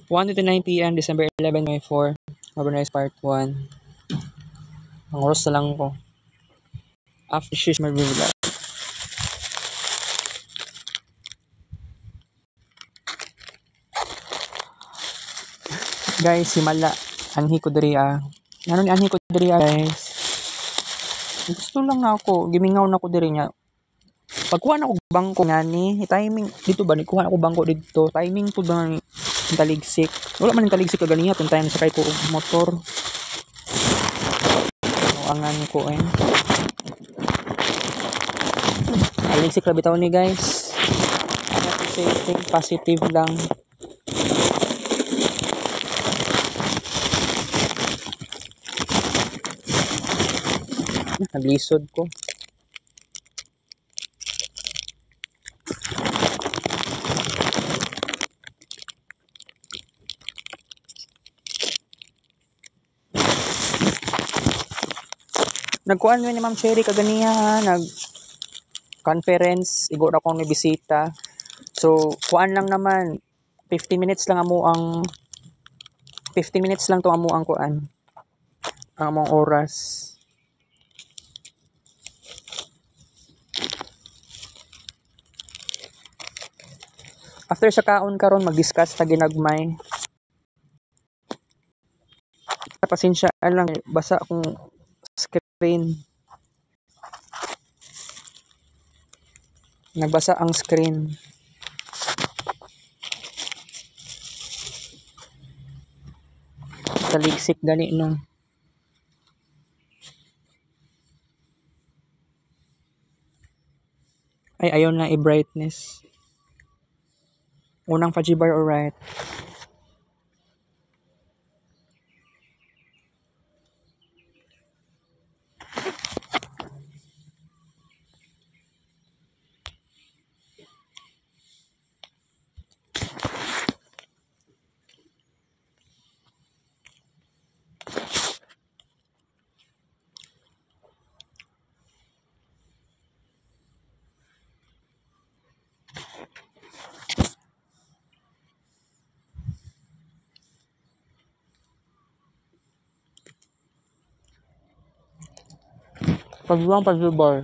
1:29 PM, December 11, 2024. Overnight Part 1. Ang oras na lang ko. After shift, may vlog. Guys, si Mala. Anhi ko diri Ano ni anhi ko diri guys? Gusto lang na ako. Gimingaw na ko diri niya. Pagkuha na ko bangko nga ni, timing dito ba ni kuha na ko bangko dito. Timing po ba ni taligsik. Wala man yung taligsik kaganiya kung tayo sakay ko og motor. Angan ko taligsik ra bitaw ni guys. Ano to say, think positive lang. Naglisod ko. Nagkuhan ni Ma'am Cherry kaganiya nag-conference, igo na akong bisita. So, kuan lang naman 50 minutes lang to amo ang kuan. Ang among oras. After sa kaon karon mag-discuss ta ginagmay. Pasensya lang basa akong screen. Nagbasa ang screen. Taligsik gani no. Ay ayaw na i-brightness. Unang Fajibar alright. Fajibar.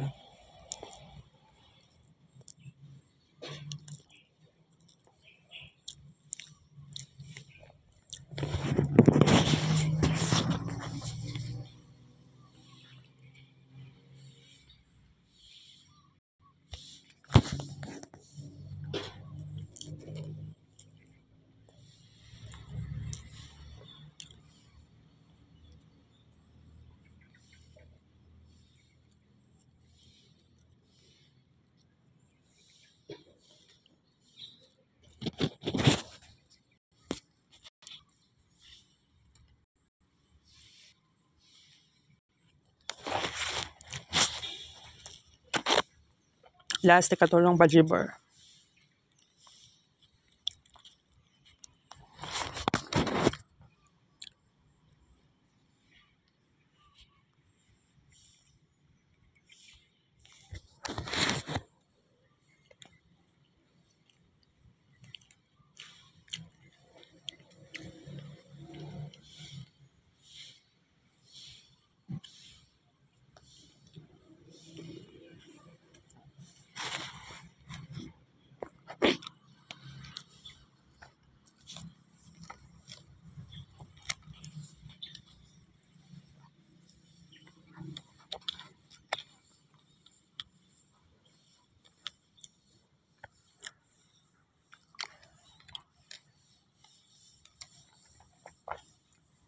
Last katulong Fajibar.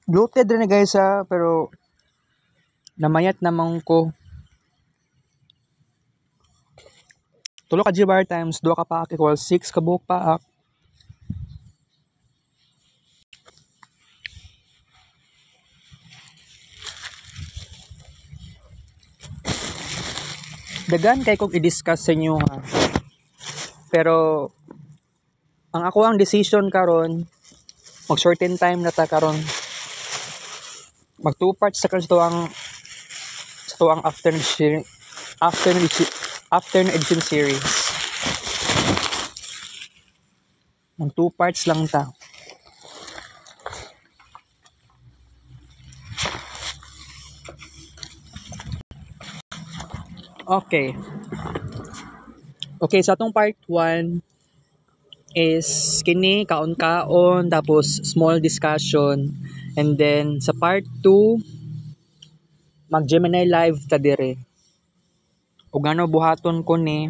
Bloated rin guys pero namayat naman ko. 3 ka Fajibar times 2 ka paak equals 6 ka buok paak. Dagan kay kog i-discuss sa inyo Pero ang ako ang decision karon mag shorten time na ta karon. Mag 2 parts sa tuwang after edition series. Mag 2 parts lang ta. Okay. Okay, sa atong part 1 is kini kaon-kaon tapos small discussion, and then sa part 2 mag Gemini live ta dire. Ug ano buhaton ko ni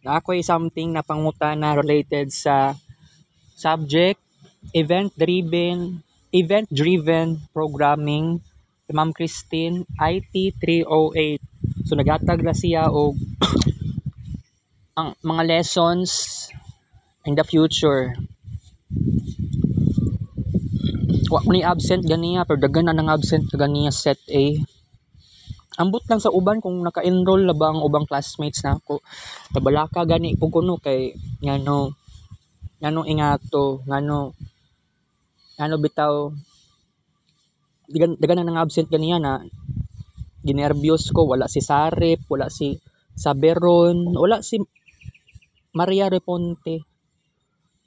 na ako'y something na pangutana related sa subject event driven programming si Ma'am Christine IT 308. So nagatag na siya og ang mga lessons in the future. Wa ko ni absent ganiya pero daghan na nang absent ganiya set A. Ambot lang sa uban kung naka-enroll na ba ang ubang classmates nako. Nabalaka gani ko kuno kay ngano ingato ngano bitaw dagan na nang absent ganiya na ginervyos ko. Wala si Sarip, wala si Saberon, wala si Maria Reponte.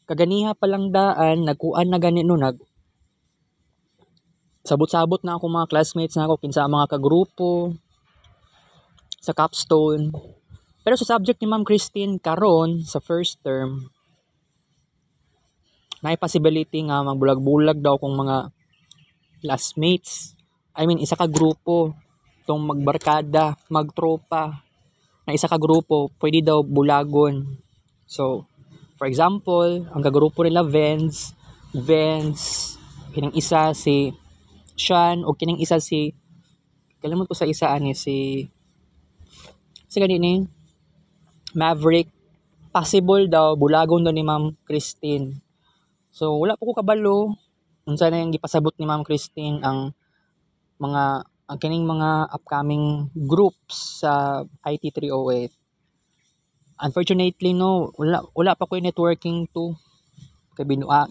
Kaganiha pa lang daan nagkuan na gani no sabot-sabot na ako mga classmates na ako kinsa mga kagrupo sa capstone. Pero sa subject ni Ma'am Christine karon sa first term, may possibility nga magbulag-bulag daw kung mga classmates. I mean, isa ka grupo tong magbarkada, magtropa na isa ka grupo, pwede daw bulagon. So, for example, ang kagrupo nila Vance, kining isa si Sean, o kining isa si kalimot ko sa isa ani si gani ni Maverick. Possible daw bulagon daw ni Ma'am Christine. So wala pa ko kabalo unsa na yung gipasabot ni Ma'am Christine ang kining mga upcoming groups sa IT 308. Unfortunately no, wala pa ko yung networking to. Kay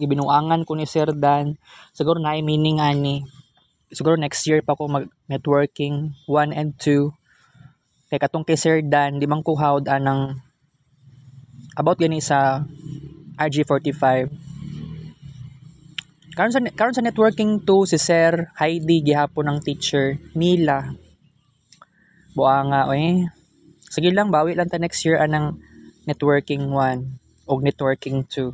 binuangan ko ni Sir Dan. Siguro na meaning ani. Siguro next year pa ako mag-networking 1 and 2. Kaya katong kay Sir Dan, di man ko hawd anang about gani sa RG45. Karon sa networking 2 si Sir Heidi gihapon ng teacher nila. Buanga sige lang bawi lang ta next year anang networking 1 o networking 2.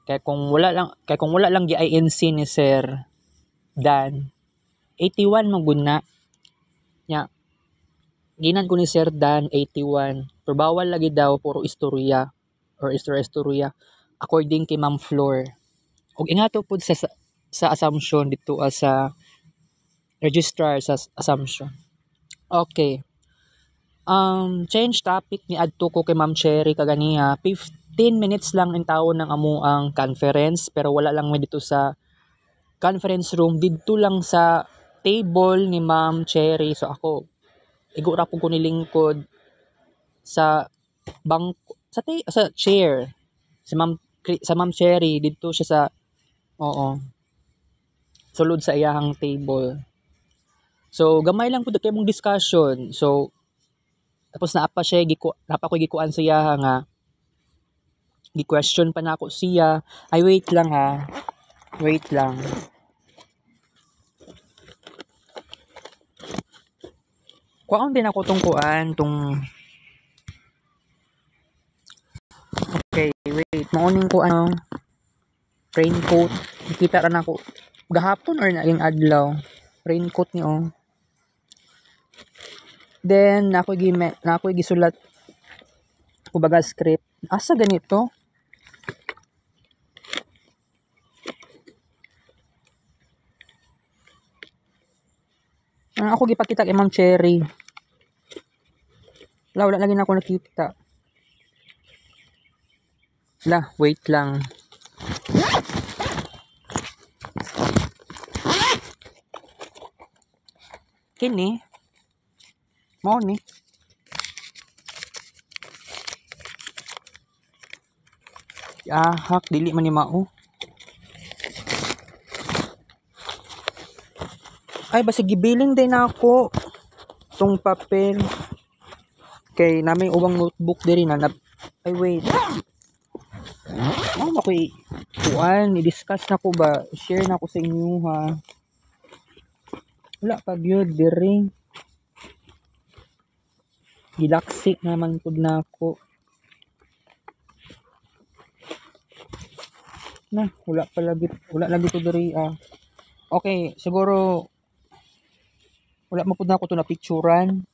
Kaya kung wala lang gi-INC ni Sir Dan 81 maguna nya ginan ko ni Sir Dan 81 pero bawal lagi daw puro istorya or istorya according kay Ma'am Flor. Og ingato pud sa assumption dito sa registrar sa assumption. Okay. Change topic ni adto ko kay Ma'am Cherry kaganiya. 15 minutes lang ang tawo ng amuang conference pero wala lang may dito sa conference room, dito lang sa table ni Ma'am Cherry. So ako igura po ko nilingkod sa bangko sa chair sa Ma'am Cherry dito siya sa sulod sa iyahang table. So gamay lang pud kay mong discussion. So tapos naapa ko gikuan sa iya nga gi-question pa na ako siya. Ay wait lang. Kuhaan din ako tong okay, wait. Morning ko raincoat. Nakita ra nako gahapon or naging adlaw. Raincoat ni Then nako gisulat ko baga script. Asa ganito? Ako gipakita kay Ma'am Cherry. Wala lagi na ako nakita. Wait lang. Kini. Mo ni. Hak dili man ni mao. Ay basta gibiling din ako tong papel kay naming ubang notebook diri na ay wait ako'y i-discuss na ko ba, share na ko sa inyo ha. Wala pa gyud diri Gilaksi naman pud nako. Na, wala lagi to diri Okay, siguro wala mo pud nako to na picturean.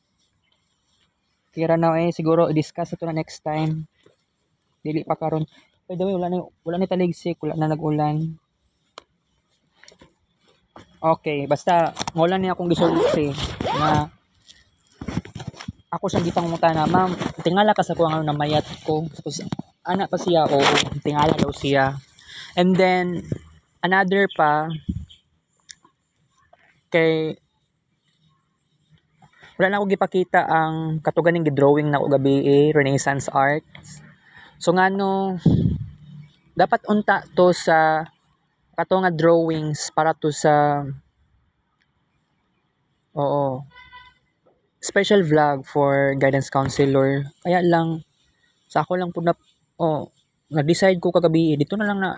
Kira na siguro i-discuss ito na next time. Dili pa karon. By the way, wala ni taligsik, wala na nag-ulan. Okay, basta wala ni akong gisulti na ako siyang gipangungutan na, ma'am, tingala ka sa kuha nga namayat ko. Tapos, anak pa siya, oo, tingala daw siya. And then, another pa, kay, wala na ako gipakita ang katuganing gidrawing na ako gabi Renaissance art. So, nga no, dapat unta to sa kato nga drawings para to sa special vlog for guidance counselor. Kaya lang sa ako lang po na nag-decide ko kagabi dito na lang na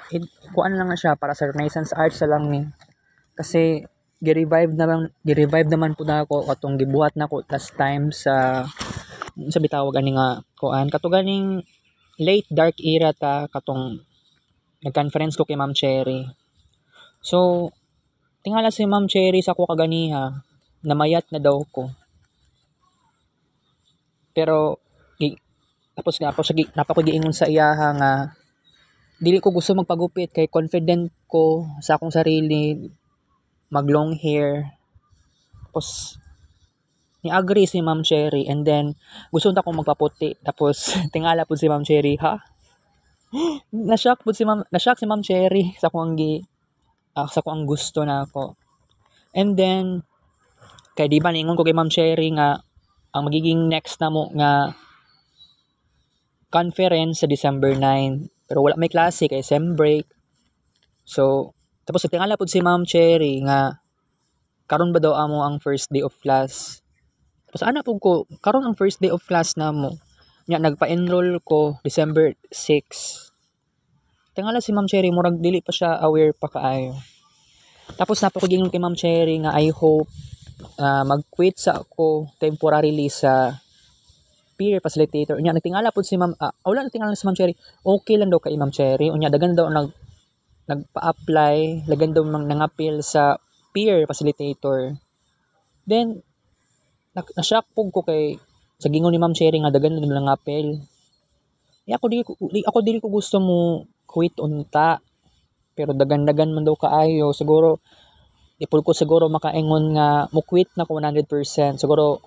kuan lang na siya para sa Renaissance arts lang ni. Kasi gi-revive naman po na ako katong gibuhat na ko last time sa bitawag ani nga kuan kato ganing late dark era ta katong nag-conference ko kay Ma'am Cherry. So, tingala si Ma'am Cherry sa ko kaganiha, namayat na daw ko. Pero, tapos napakugiingon sa iyaha nga, dili ko gusto magpagupit kay confident ko sa akong sarili, mag long hair. Tapos, ni-agree si Ma'am Cherry and then, gusto na akong magpaputi. Tapos, tingala po si Ma'am Cherry, ha? Na-shock si Ma'am Cherry sa kung ang gusto na ako. And then kay di ba ningon ko kay Ma'am Cherry nga ang magiging next na mo nga conference sa December 9 pero wala may klase kay sem break. So tapos tingala pud si Ma'am Cherry nga karon ba daw amo ang first day of class. Tapos ana pud ko karon ang first day of class na mo. Nya nagpa-enroll ko December 6. Tingala si Ma'am Cherry murag dili pa siya aware pa kaayo. Tapos napakugingon kay Ma'am Cherry nga I hope mag-quit sa ako temporarily sa peer facilitator. Unya nagtingala pud si Ma'am wala nagtingala si Ma'am Cherry. Okay lang daw kay Ma'am Cherry. Unya dagan daw nagpa-apply, dagan daw nangapil sa peer facilitator. Then na-shock pug ko kay sa gingon ni Ma'am Cherry nga dagan daw nangapil. Ako dili ko gusto mo quit unta. Pero dagan-dagan man daw kaayo. Siguro ipul ko siguro makaingon nga mo quit na ko 100%. Siguro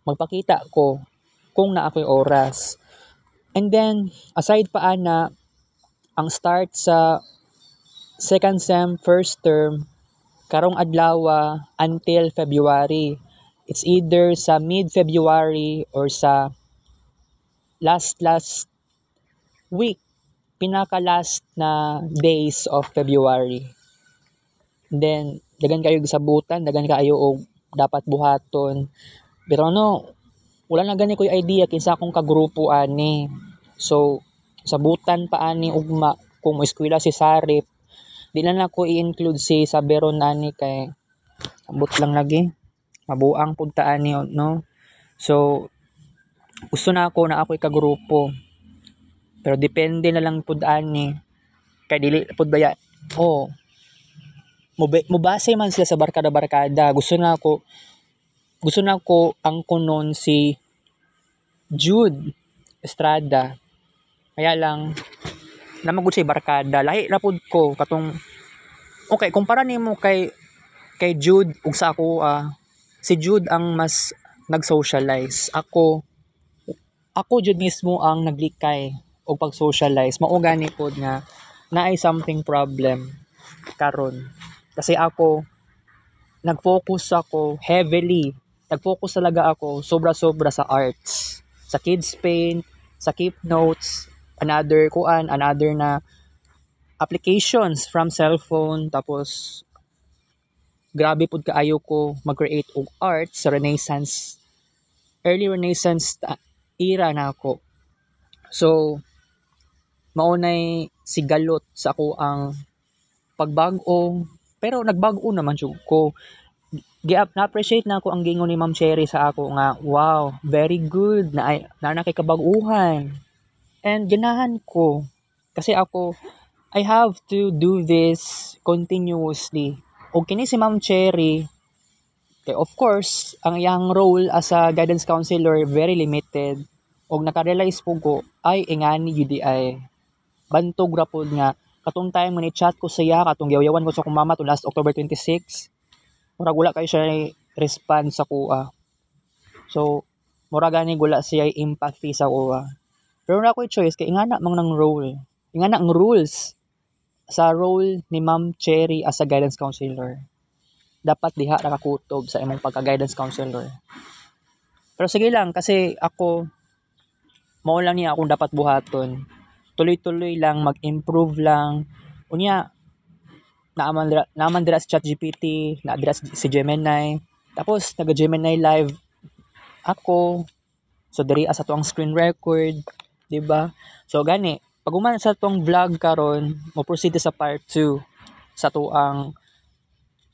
magpakita ko kung naa ko'y oras. And then aside pa ana ang start sa second sem first term karong adlaw until February. It's either sa mid-February or sa last week, pinaka-last na days of February. And then, dagan kayo gisabutan, dagan kayo og dapat buhaton. Pero wala na gani ko yung idea kinsa akong kagrupo ani. So, sabutan pa ani ugma kung mo eskwela si Sarip. Di na ko i-include si Saberon ani kay ambot lang lagi. Mabuang pud ta ani no. So, gusto na ako'y kagrupo. Pero depende na lang pud ani kay dili pud baya mubase man sila sa barkada gusto na ko ang kunon si Jude Estrada kaya lang namagud siya barkada lahi ra pud ko katong okay kumpara nimo kay Jude ug sa ako si Jude ang mas nag-socialize ako Jude mismo ang naglikay o pag-socialize, mao gani pod nga naay something problem karon. Kasi ako nag-focus talaga ako sobra-sobra sa arts, sa kids paint, sa keep notes, another na applications from cellphone tapos grabe pod kaayo ko mag-create og art sa early Renaissance era na ako. So maunay sigalot sa ako ang pagbag-o pero nagbago naman jud ko na-appreciate na ako ang gingon ni Ma'am Cherry sa ako nga, wow, very good, na nakikabag-uhan. And ganahan ko. Kasi ako, I have to do this continuously. O kini si Ma'am Cherry, okay, of course, ang iyang role as a guidance counselor, very limited. Og nakarealize po ko, ay, ingani UDI. Bantog rapod nga, katong time nga ni-chat ko siya, katong yawayawan ko sa akong mama to last October 26, murag wala kayo siya respond sa kuha. So, murag gani gula siya empathy sa kuha. Pero na ako'y choice, kay ingana mang nang role. Ingana ang rules sa role ni Ma'am Cherry as a guidance counselor. Dapat diha nakakutob sa imong pagka-guidance counselor. Pero sige lang, kasi ako, mao lang niya akong dapat buhaton. Tuloy-tuloy lang, mag-improve lang. Unya, naaman dira si ChatGPT, naadira si Gemini. Tapos, naga-Gemini live ako. So, diri sa tuang screen record. Diba? So, gani. Pag uman sa tuang vlog karon, mo proceed sa part 2 sa tuang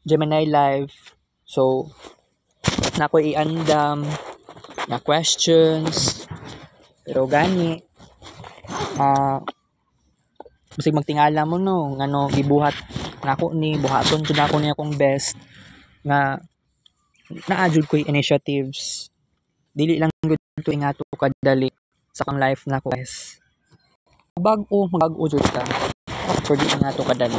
Gemini live. So, na ko i-andam na questions. Pero gani, bisig magtingala mo no, ngano gibuhat nako ni buhaton jud ako niya akong best nga naadjud ko'y initiatives. Dili lang gud to ingato kadali sa kang life nako guys. Mag-o jud ka. After di ingato kadali.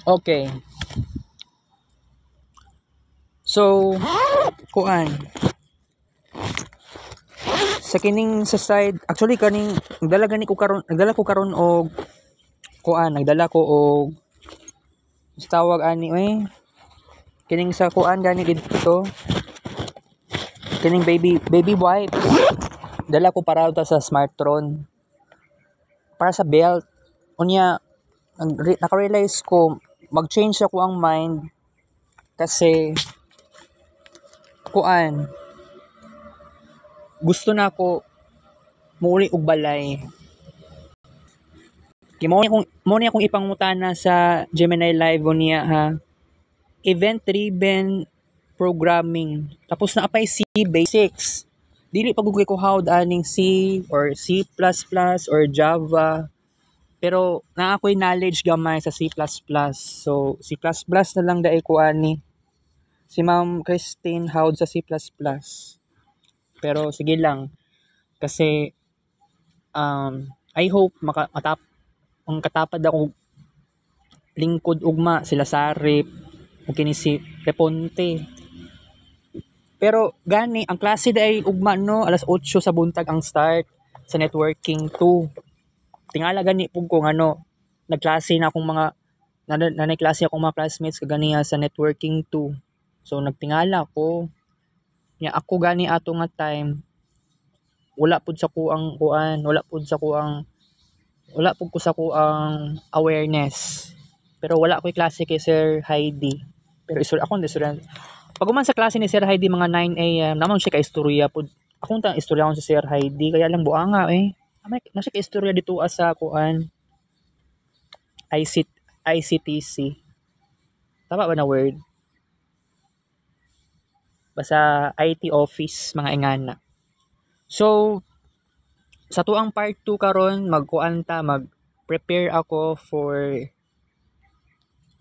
Okay. So, kuan. Sa kining sa side, actually kaning nagdala ko karon og kuan, nagdala ko og tawag ani kining sa kuan gani dito. Kining baby wipes. Dala ko para ta sa Smartron. Para sa belt. Unya naka-realize ko mag-change ako ang mind kasi kuan gusto na ako muuli og balay. Mo ni akong ipangutana sa Gemini Live niya ha. Event driven programming. Tapos na apay C basics. Dili pagugay ko hawd aning C or C++ or Java. Pero na ako'y knowledge gamay sa C++. So C++ na lang dai ko ani. Si Ma'am Christine hawd sa C++. Pero sige lang kasi I hope ang katapad ako lingkod ugma sila Sarip o kini si Reponte. Pero gani ang klase day ugma no alas 8 sa buntag ang start sa networking 2. Tingala gani pug ko ano nagklase na akong mga nanay klase akong mga classmates kaganiya sa networking 2. So nagtingala ko nya ako gani ato nga time wala pud sa kuang kuan, wala pud ko sa kuang awareness. Pero wala ko'y klase kay Sir Heidi. Pero ako hindi student. Pag uman sa klase ni Sir Heidi mga 9 AM, naman siya ka-istorya pud. Akong tang istorya ko sa Sir Heidi kaya lang buanga na siya ka-istorya dito sa kuan ICTC. Tama ba na word? Basta IT office mga ingana. So sa tuang part 2 karon mag-prepare ako for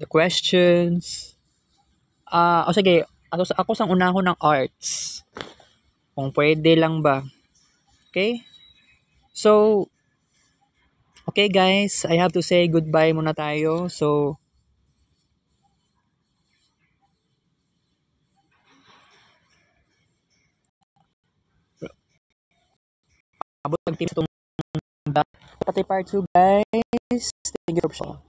the questions. Sige, ako sang unahon ng arts. Kung pwede lang ba. Okay? So, okay guys, I have to say goodbye muna tayo. So, abot ng team itong pati part 2 guys. Thank you for